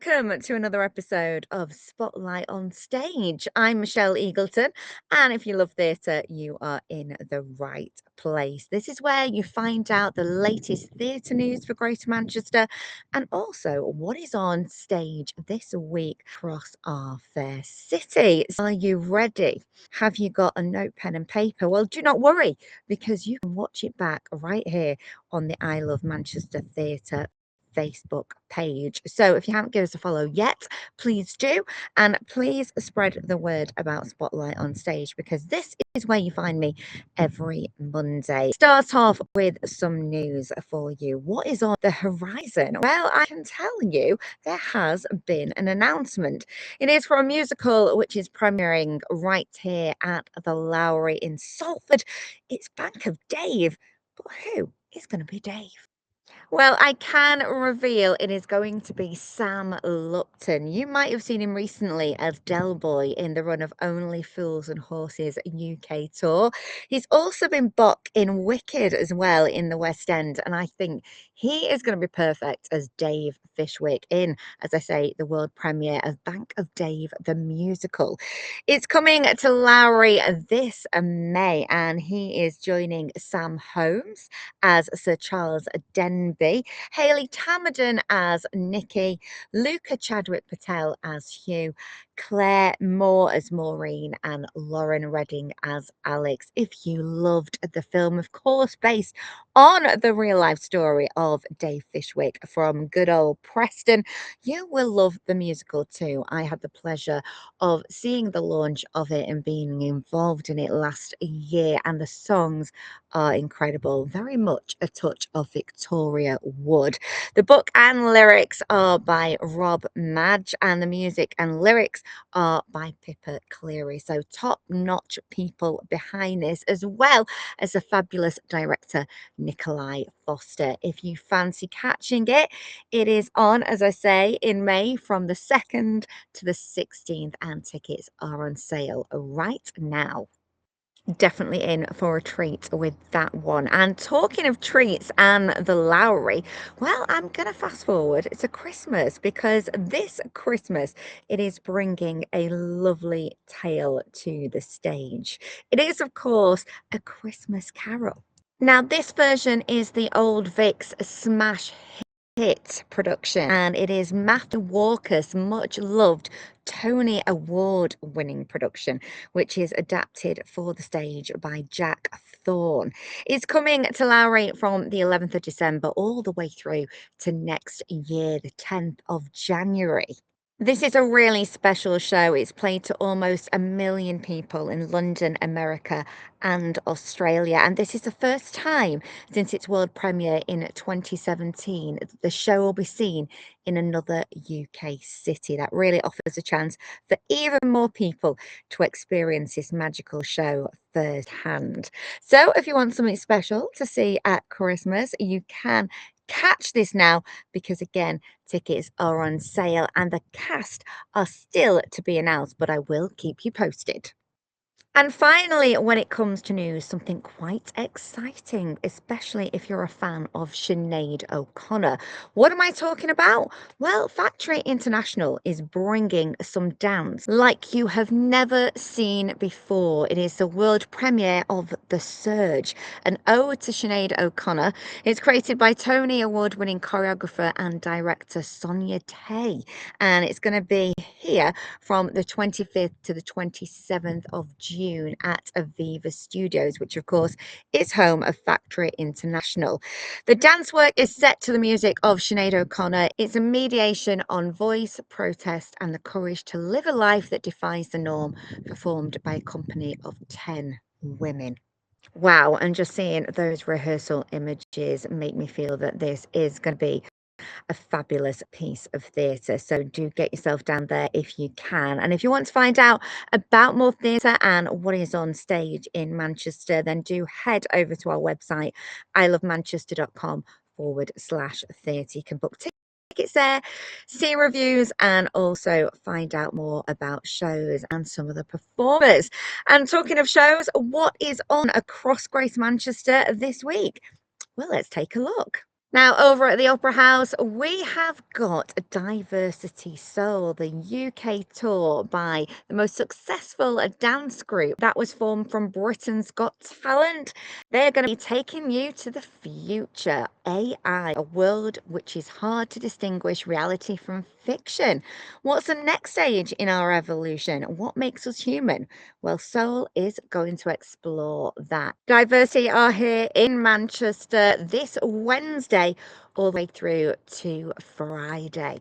welcome to another episode of Spotlight on Stage. I'm Michelle Eagleton, and if you love theatre, you are in the right place. This is where you find out the latest theatre news for Greater Manchester and also what is on stage this week across our fair city. So are you ready? Have you got a note, pen, and paper? Well, do not worry because you can watch it back right here on the I Love Manchester Theatre Facebook page. So if you haven't given us a follow yet, please do. And please spread the word about Spotlight on Stage because this is where you find me every Monday. Start off with some news for you. What is on the horizon? Well, I can tell you there has been an announcement. It is for a musical which is premiering right here at the Lowry in Salford. It's Bank of Dave. But who is going to be Dave? Well, I can reveal it is going to be Sam Lupton. You might have seen him recently as Del Boy in the run of Only Fools and Horses UK tour. He's also been Buck in Wicked as well in the West End, and I think he is going to be perfect as Dave Fishwick in, as I say, the world premiere of Bank of Dave the musical. It's coming to Lowry this May, and he is joining Sam Holmes as Sir Charles Denby, Hayley Tamerton as Nikki, Luca Chadwick Patel as Hugh, Claire Moore as Maureen, and Lauren Redding as Alex. If you loved the film, of course, based on the real life story of Dave Fishwick from good old Preston, you will love the musical too. I had the pleasure of seeing the launch of it and being involved in it last year, and the songs are incredible, very much a touch of Victoria Wood. The book and lyrics are by Rob Madge, and the music and lyrics are by Pippa Cleary. So top-notch people behind this, as well as a fabulous director, Nikolai Foster. If you fancy catching it, it is on, as I say, in May from the 2nd to the 16th, and tickets are on sale right now. Definitely in for a treat with that one. And talking of treats and the Lowry, well, I'm going to fast forward to Christmas because this Christmas it is bringing a lovely tale to the stage. It is, of course, A Christmas Carol. Now, this version is the old Vic's smash hit production, and it is Matthew Walker's much loved Tony Award winning production, which is adapted for the stage by Jack Thorne. It's coming to Lowry from the 11th of December all the way through to next year, the 10th of January. This is a really special show. It's played to almost 1 million people in London, America, and Australia. And this is the first time since its world premiere in 2017 that the show will be seen in another UK city. That really offers a chance for even more people to experience this magical show firsthand. So if you want something special to see at Christmas, you can catch this now because again, tickets are on sale and the cast are still to be announced, but I will keep you posted. And finally, when it comes to news, something quite exciting, especially if you're a fan of Sinead O'Connor. What am I talking about? Well, Factory International is bringing some dance like you have never seen before. It is the world premiere of The Surge, an ode to Sinead O'Connor. It's created by Tony Award-winning choreographer and director Sonia Tay, and it's going to be here from the 25th to the 27th of June at Aviva Studios, which of course is home of Factory International. The dance work is set to the music of Sinead O'Connor. It's a mediation on voice, protest, and the courage to live a life that defies the norm, performed by a company of 10 women. Wow, and just seeing those rehearsal images make me feel that this is going to be a fabulous piece of theatre. So do get yourself down there if you can. And if you want to find out about more theatre and what is on stage in Manchester, then do head over to our website, ilovemanchester.com/theatre. You can book tickets there, see reviews, and also find out more about shows and some of the performers. And talking of shows, what is on across Greater Manchester this week? Well, let's take a look. Now, over at the Opera House, we have got Diversity Soul, the UK tour by the most successful dance group that was formed from Britain's Got Talent. They're going to be taking you to the future, AI, a world which is hard to distinguish reality from fiction. What's the next stage in our evolution? What makes us human? Well, Soul is going to explore that. Diversity are here in Manchester this Wednesday, all the way through to Friday.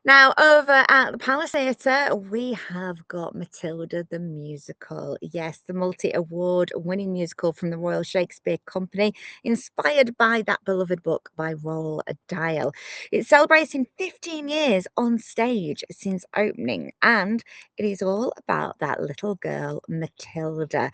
Now, over at the Palace Theatre, we have got Matilda the musical. Yes, the multi-award winning musical from the Royal Shakespeare Company, inspired by that beloved book by Roald Dahl. It's celebrating 15 years on stage since opening, and it is all about that little girl, Matilda.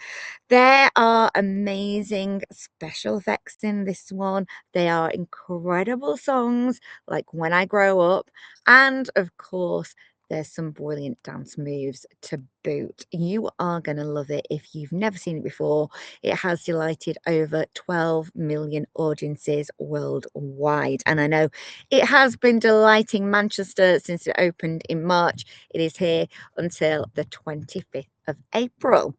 There are amazing special effects in this one. They are incredible songs like When I Grow Up, and of course, there's some brilliant dance moves to boot. You are going to love it if you've never seen it before. It has delighted over 12 million audiences worldwide. And I know it has been delighting Manchester since it opened in March. It is here until the 25th of April.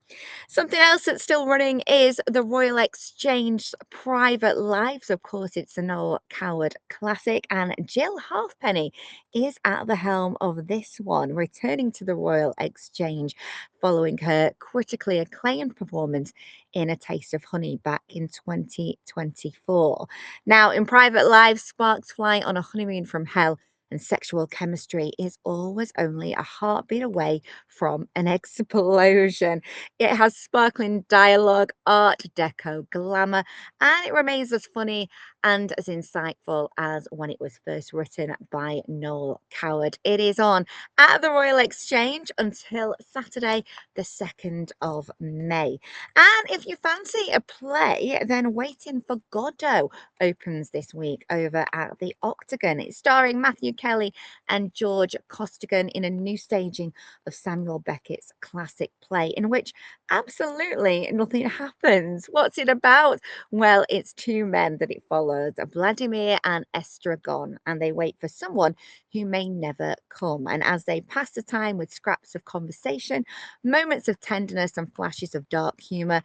Something else that's still running is the Royal Exchange Private Lives. Of course, it's the Noel Coward classic, and Jill Halfpenny is at the helm of this one, returning to the Royal Exchange following her critically acclaimed performance in A Taste of Honey back in 2024. Now, in Private Lives, sparks fly on a honeymoon from hell, and sexual chemistry is always only a heartbeat away from an explosion. It has sparkling dialogue, art deco, glamour, and it remains as funny and as insightful as when it was first written by Noel Coward. It is on at the Royal Exchange until Saturday, the 2nd of May. And if you fancy a play, then Waiting for Godot opens this week over at the Octagon. It's starring Matthew Kelly and George Costigan in a new staging of Samuel Beckett's classic play, in which absolutely nothing happens. What's it about? Well, it's two men that it follows, Vladimir and Estragon, and they wait for someone who may never come. And as they pass the time with scraps of conversation, moments of tenderness, and flashes of dark humor,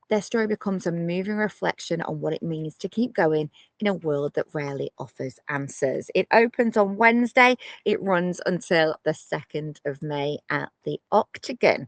their story becomes a moving reflection on what it means to keep going in a world that rarely offers answers. It opens on Wednesday. It runs until the 2nd of May at the Octagon.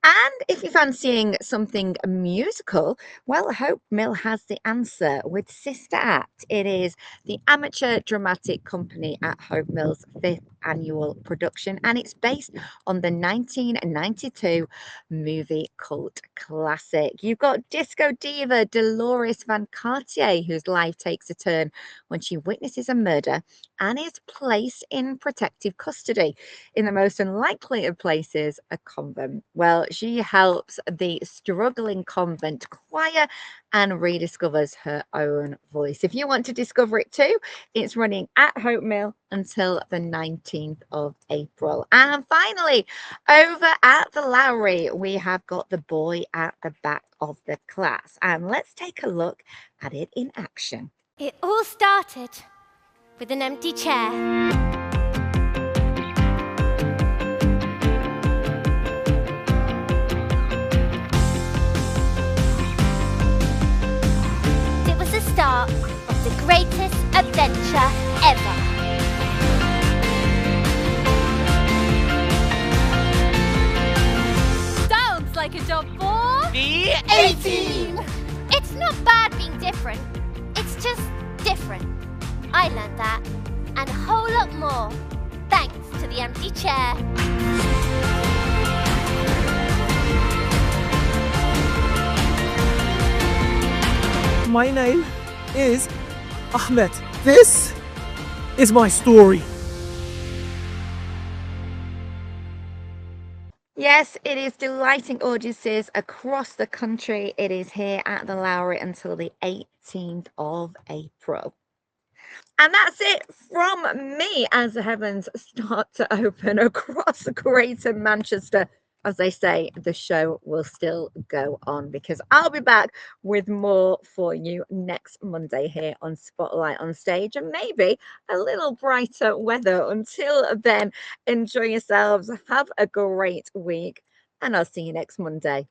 And if you're fancying something musical, well, Hope Mill has the answer with Sister Act. It is the amateur dramatic company at Hope Mill's 5th annual production, and it's based on the 1992 movie cult classic. You've got disco diva Dolores Van Cartier, whose life takes a turn when she witnesses a murder and is placed in protective custody in the most unlikely of places, a convent. Well, she helps the struggling convent choir and rediscovers her own voice. If you want to discover it too, it's running at Hope Mill until the 19th of April. And finally, over at the Lowry, we have got The Boy at the Back of the Class. And let's take a look at it in action. It all started with an empty chair. Start of the greatest adventure ever. Sounds like a job for the A-Team! It's not bad being different, it's just different. I learned that and a whole lot more thanks to the empty chair. My name is Ahmed. This is my story. Yes, it is delighting audiences across the country. It is here at the Lowry until the 18th of April. And that's it from me as the heavens start to open across Greater Manchester as they say, the show will still go on because I'll be back with more for you next Monday here on Spotlight on Stage and maybe a little brighter weather. Until then, enjoy yourselves, have a great week, and I'll see you next Monday.